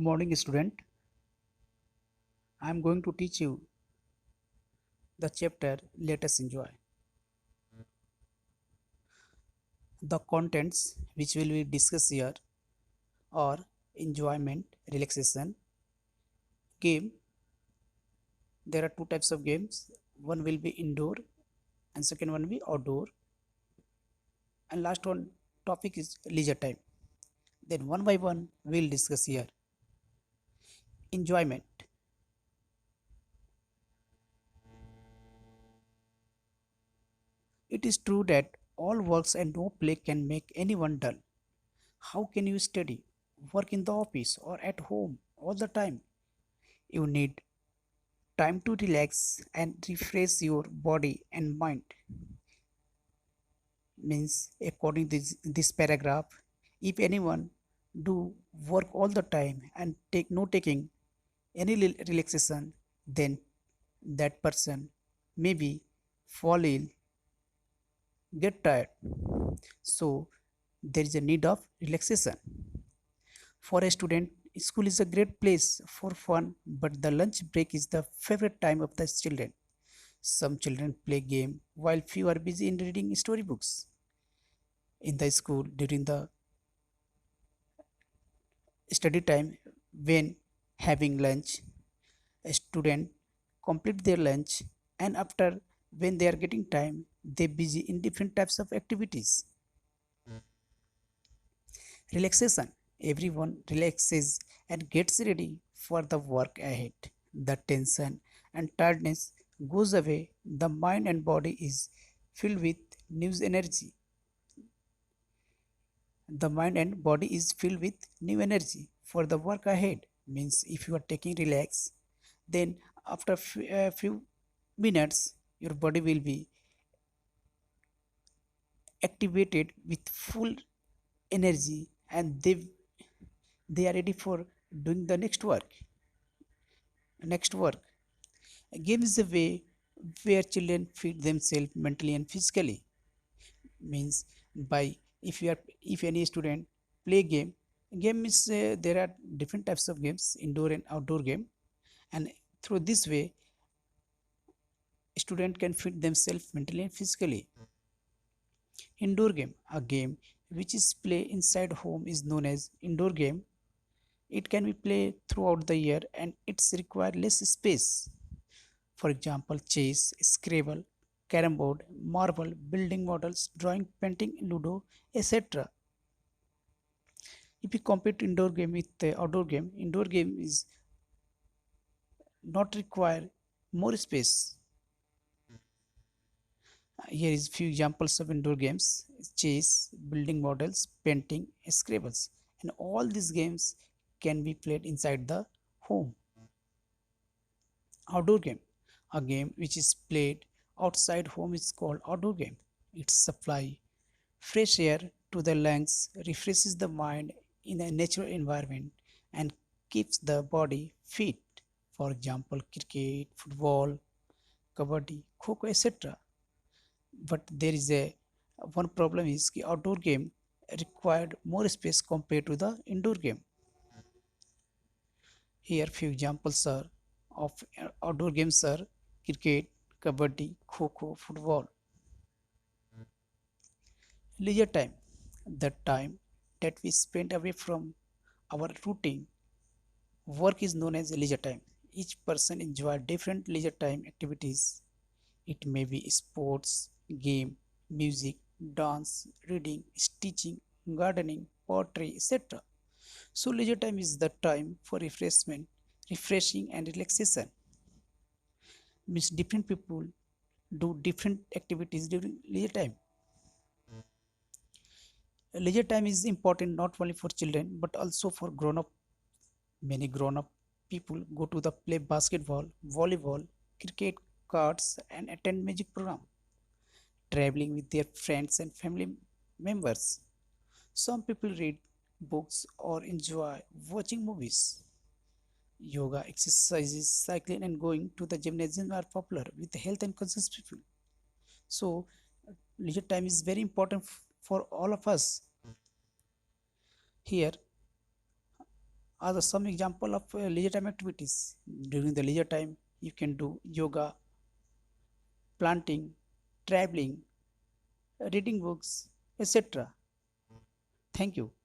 morning, student. I am going to teach you the chapter Let Us Enjoy. The contents which will be discussed here are enjoyment, relaxation, game. There are two types of games. One will be indoor and second one will be outdoor. And last one topic is leisure time. Then one by one we will discuss here. Enjoyment. It is true that all works and no play can make anyone dull. How can you study, work in the office or at home all the time? You need time to relax and refresh your body and mind. Means, according to this paragraph, if anyone do work all the time and take no taking any relaxation, then that person maybe fall ill, get tired. So there is a need of relaxation. For a student, school is a great place for fun, but the lunch break is the favorite time of the children. Some children play game while few are busy in reading storybooks. In the school, during the study time, when having lunch, a student complete their lunch, and after when they are getting time, they busy in different types of activities. Relaxation. Everyone relaxes and gets ready for the work ahead. The tension and tiredness goes away. The mind and body is filled with new energy. The mind and body is filled with new energy for the work ahead. Means if you are taking relax, then after a few minutes, your body will be activated with full energy and they are ready for doing the next work. A game is a way where children feed themselves mentally and physically. Means by if any student play game is there are different types of games, indoor and outdoor game, and through this way student can feed themselves mentally and physically. Indoor game, a game which is play inside home, is known as indoor game. It can be played throughout the year and it's require less space. For example, chess, Scrabble, carom board, marble, building models, drawing, painting, ludo, etc. If we compare indoor game with the outdoor game, indoor game is not require more space. Here is few examples of indoor games: chess, building models, painting, Scrabbles, and all these games can be played inside the home. Outdoor game, a game which is played outside home, is called outdoor game. It supply fresh air to the lungs, refreshes the mind in a natural environment, and keeps the body fit. For example, cricket, football, kabaddi, kho etc. But there is a one problem is कि outdoor game required more space compared to the indoor game. Here few examples are of outdoor games are cricket, kabaddi, kho, football. Leisure time, the time that we spend away from our routine work, is known as leisure time. Each person enjoy different leisure time activities. It may be sports, game, music, dance, reading, stitching, gardening, poetry, etc. So leisure time is the time for refreshment, refreshing and relaxation. Means different people do different activities during leisure time. Leisure time is important not only for children but also for grown up. Many grown up people go to the play basketball, volleyball, cricket, cards and attend music program, traveling with their friends and family members. Some people read books or enjoy watching movies. Yoga, exercises, cycling, and going to the gymnasium are popular with health and conscious people. So, leisure time is very important for all of us. Here, are the some example of leisure time activities. During the leisure time, you can do yoga, planting, traveling, reading books, etc. Thank you.